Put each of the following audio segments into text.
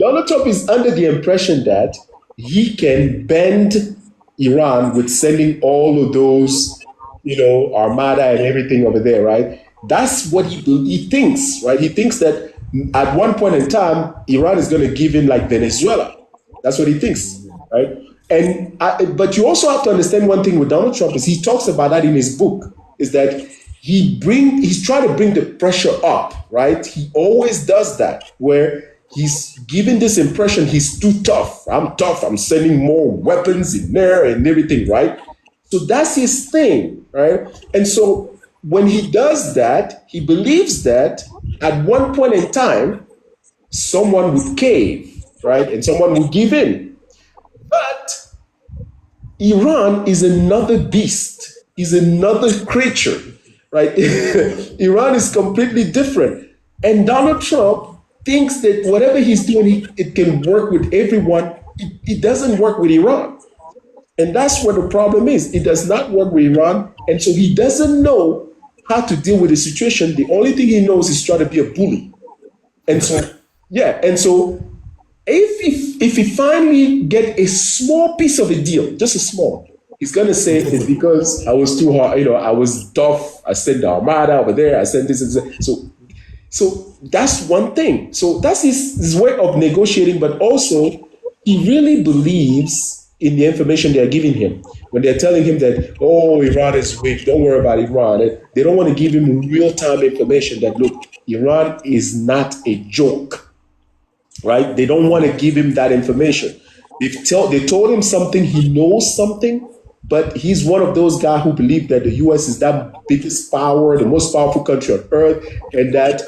Donald Trump is under the impression that he can bend Iran with sending all of those, armada and everything over there, right? That's what he thinks, right? He thinks that at one point in time, Iran is going to give in like Venezuela. That's what he thinks, right? But you also have to understand one thing with Donald Trump is he talks about that in his book, is that he's trying to bring the pressure up, right? He always does that, where he's giving this impression he's too tough. I'm sending more weapons in there and everything, right? So that's his thing, right? And so when he does that, he believes that at one point in time, someone would cave, right? And someone would give in. But Iran is another beast, is another creature, right? Iran is completely different. And Donald Trump thinks that whatever he's doing, it can work with everyone. It doesn't work with Iran. And that's what the problem is. It does not work with Iran. And so he doesn't know how to deal with the situation. The only thing he knows is try to be a bully. And so, if he finally get a small piece of a deal, just a small, he's going to say it's because I was too hard, I was tough. I sent the armada over there. I sent this and this. So that's one thing. So that's his way of negotiating, but also he really believes in the information they're giving him. When they're telling him that, Iran is weak, don't worry about Iran. And they don't want to give him real-time information that, look, Iran is not a joke, right? They don't want to give him that information. They told him something, he knows something, but he's one of those guys who believe that the U.S. is that biggest power, the most powerful country on earth, and that,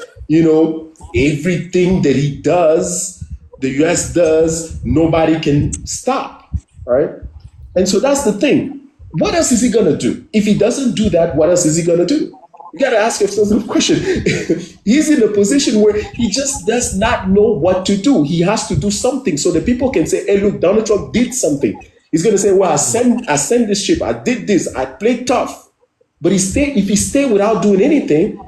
everything that he does, the U.S. does, nobody can stop, right? And so that's the thing. What else is he going to do? If he doesn't do that, what else is he going to do? You got to ask yourself the question. He's in a position where he just does not know what to do. He has to do something so that people can say, hey, look, Donald Trump did something. He's going to say, well, I sent this ship. I did this. I played tough. But if he stay without doing anything,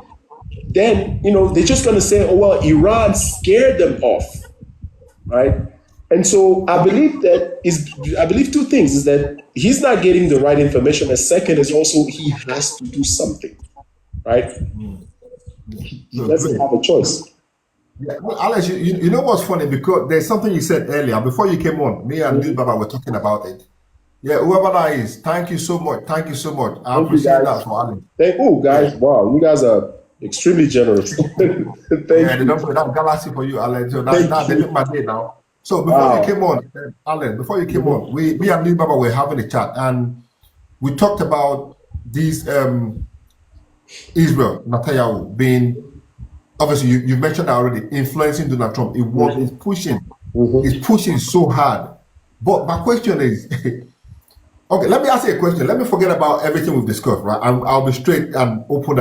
then, they're just going to say, oh, well, Iran scared them off, right? And so I believe two things is that he's not getting the right information. And second is also he has to do something, right? He doesn't have a choice. Yeah, well, Alex, you know what's funny? Because there's something you said earlier before you came on. Me and Lil Baba were talking about it. Yeah, whoever that is, thank you so much. Thank you so much. I appreciate that for Alex. Guys, wow, you guys are extremely generous. Thank you. They don't put that galaxy for you, Alex. So they make my day now. So before you came on, Alex, me and Lil Baba were having a chat, and we talked about these Israel, Netanyahu being, obviously you mentioned that already, influencing Donald Trump. He's pushing so hard. But my question is, okay, let me ask you a question. Let me forget about everything we've discussed, right? I'll be straight and open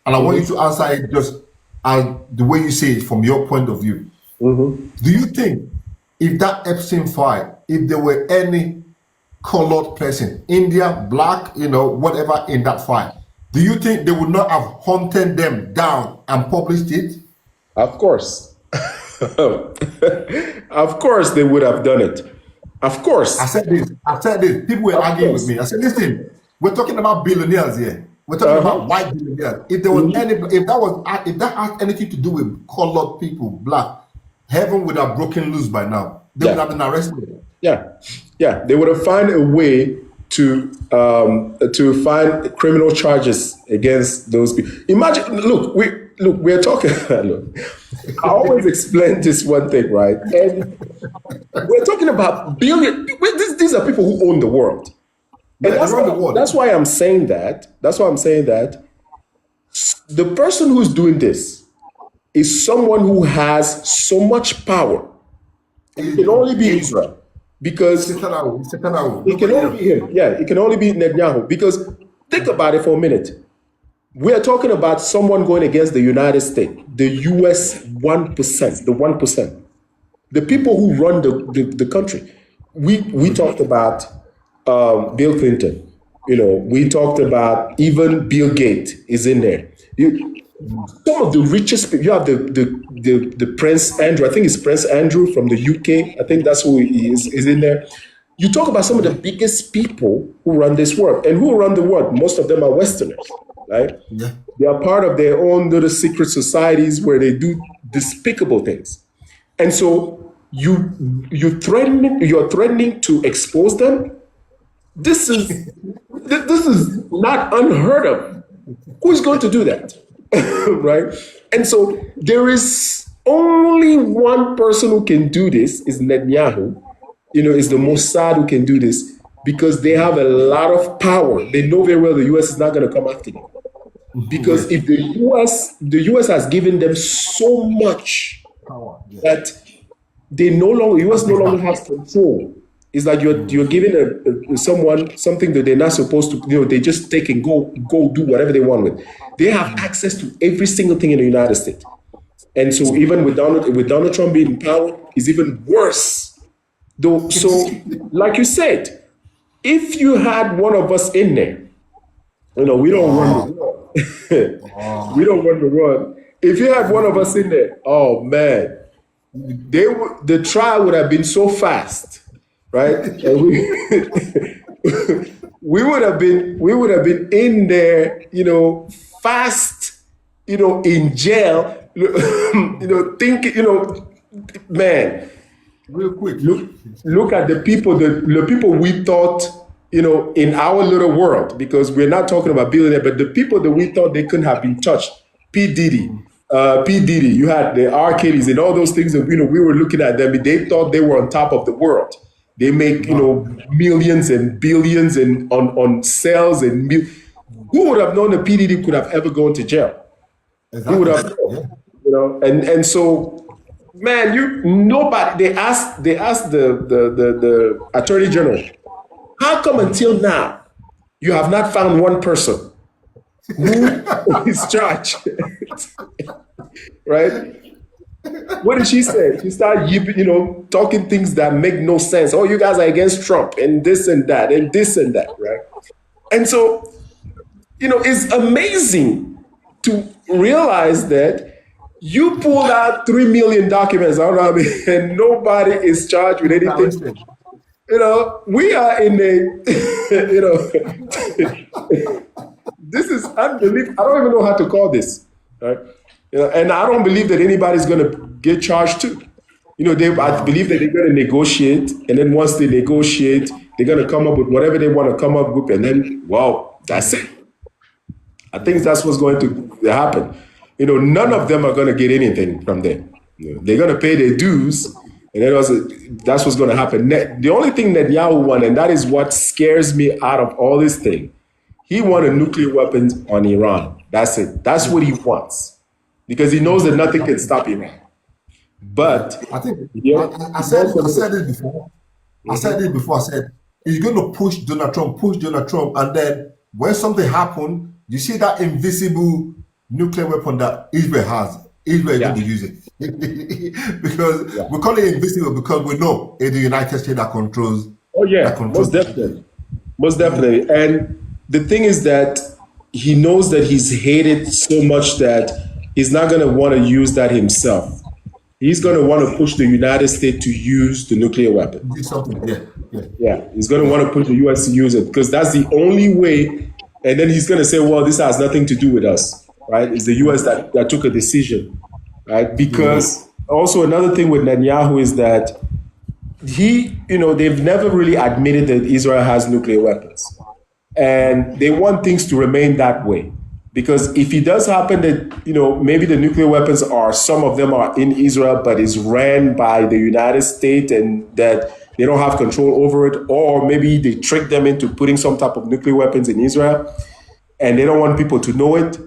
and I want you to answer it just as the way you say it from your point of view. Do you think if that Epstein file, if there were any colored person, India, black, whatever in that file, do you think they would not have hunted them down and published it? Of course. Of course they would have done it. Of course. I said this. People were arguing with me. I said, listen, we're talking about billionaires here. We're talking about white billionaires. If there was if that had anything to do with colored people, black, heaven would have broken loose by now. They would have been arrested. Yeah. They would have found a way to find criminal charges against those people. Imagine, we're talking. Look, I always explain this one thing, right? And we're talking about billion. These are people who own the world. And that's why I'm saying that. That's why I'm saying that the person who's doing this is someone who has so much power. It can only be Israel. Because it can only be him. Yeah, it can only be Netanyahu. Because think about it for a minute. We are talking about someone going against the United States, the US 1%, the 1%. The people who run the country. We talked about Bill Clinton. We talked about even Bill Gates is in there. some of the richest people. You have the Prince Andrew. I think it's Prince Andrew from the UK. I think that's who he is in there. You talk about some of the biggest people who run this world, and who run the world. Most of them are Westerners, right? Yeah. They are part of their own little secret societies where they do despicable things, and so you're threatening to expose them. This is not unheard of. Who's going to do that? Right? And so there is only one person who can do this is Netanyahu. Is the Mossad who can do this because they have a lot of power. They know very well the US is not going to come after them. Because if the US has given them so much Power, yeah. that US no longer has control. It's like you're giving someone something that they're not supposed to. They just take and go do whatever they want with. They have access to every single thing in the United States, and so even with Donald Trump being in power, is even worse. Though, so like you said, if you had one of us in there, we don't run the world. We don't run the world. If you had one of us in there, oh man, the trial would have been so fast. Right, and we would have been in there, fast, in jail, thinking, man. Real quick, Look at the people we thought, in our little world, because we're not talking about billionaire, but the people that we thought they couldn't have been touched. P. Diddy, you had the R. Kellys and all those things that we were looking at them. They thought they were on top of the world. They make millions and billions and on sales and who would have known that P. Diddy could have ever gone to jail? Exactly. Who would have known? And so, man, nobody. They asked the Attorney General, how come until now you have not found one person who is charged? Right? What did she say? She started, talking things that make no sense. Oh, you guys are against Trump and this and that, right? And so, it's amazing to realize that you pulled out 3 million documents, and nobody is charged with anything. We are in this is unbelievable. I don't even know how to call this, right? And I don't believe that anybody's going to get charged too. I believe that they're going to negotiate, and then once they negotiate, they're going to come up with whatever they want to come up with, and then, that's it. I think that's what's going to happen. None of them are going to get anything from them. They're going to pay their dues, and then also, that's what's going to happen. The only thing that Netanyahu won, and that is what scares me out of all this thing, he wanted nuclear weapons on Iran. That's it. That's what he wants. Because he knows that nothing can stop him. But I think I said it before. I said he's going to push Donald Trump, and then when something happens, you see that invisible nuclear weapon that Israel has. Israel is going to use it because we call it invisible because we know it's the United States that controls. Oh yeah, most definitely. And the thing is that he knows that he's hated so much that he's not going to want to use that himself. He's going to want to push the United States to use the nuclear weapon. Yeah. He's going to want to push the U.S. to use it because that's the only way. And then he's going to say, well, this has nothing to do with us, right? It's the U.S. that took a decision, right? Because also another thing with Netanyahu is that they've never really admitted that Israel has nuclear weapons. And they want things to remain that way. Because if it does happen that, maybe the nuclear weapons some of them are in Israel, but is ran by the United States and that they don't have control over it, or maybe they trick them into putting some type of nuclear weapons in Israel and they don't want people to know it.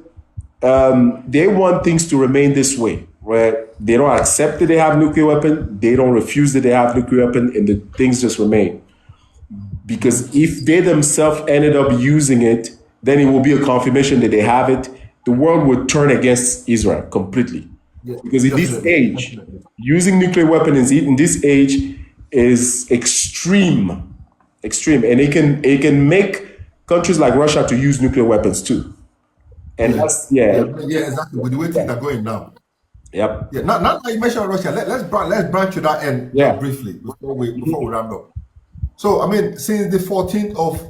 They want things to remain this way, where they don't accept that they have nuclear weapon, they don't refuse that they have nuclear weapon, and the things just remain. Because if they themselves ended up using it, then it will be a confirmation that they have it. The world would turn against Israel completely. Because in this age, using nuclear weapons in this age is extreme. And it can make countries like Russia to use nuclear weapons too. And Yeah. that's yeah, Exactly. With the way things are going now. yep, Yeah. Now that you mentioned Russia, let's branch to that end just yeah, briefly before we round up. So I mean, since the 14th of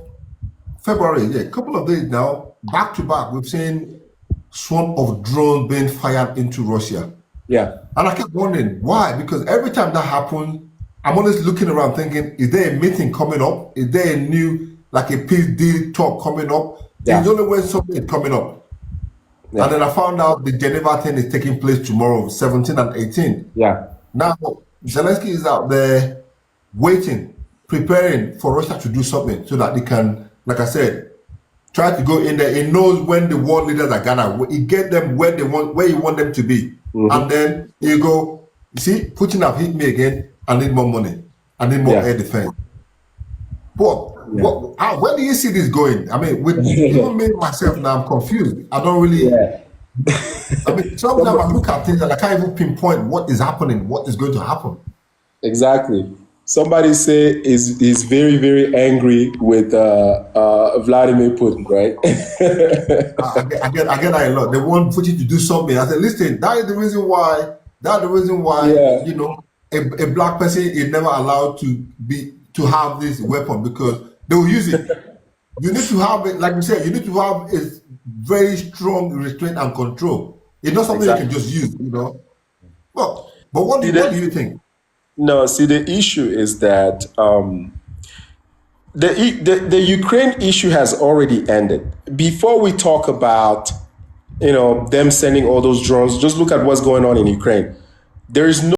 February, yeah, a couple of days now, back to back, we've seen swarm of drones being fired into Russia. yeah, And I kept wondering why, because every time that happens, I'm always looking around thinking, is there a meeting coming up? Is there a new, like a peace deal talk coming up? yeah, It's only when something is coming up. And yeah, then I found out the Geneva thing is taking place tomorrow, 17 and 18. yeah, Now, Zelensky is out there waiting, preparing for Russia to do something so that they can, like I said, try to go in there. He knows when the world leaders are gonna. He get them where they want, where you want them to be, and then you go. You see, Putin have hit me again. I need more money. I need more yeah, air defense. But yeah. where do you see this going? I mean, with even me myself now, I'm confused. I don't really. Yeah. I mean, sometimes I look at things and I can't even pinpoint what is happening, what is going to happen. Exactly. Somebody say is very very angry with Vladimir Putin, right? I get that a lot. They want Putin to do something. I said, listen, that is the reason why. That's the reason why Yeah. a black person is never allowed to have this weapon because they will use it. You need to have it, like you said, you need to have a very strong restraint and control. It's not something Exactly. you can just use, Well, but what do you think? No, see, the issue is that the Ukraine issue has already ended. Before we talk about them sending all those drones, just look at what's going on in Ukraine. There is no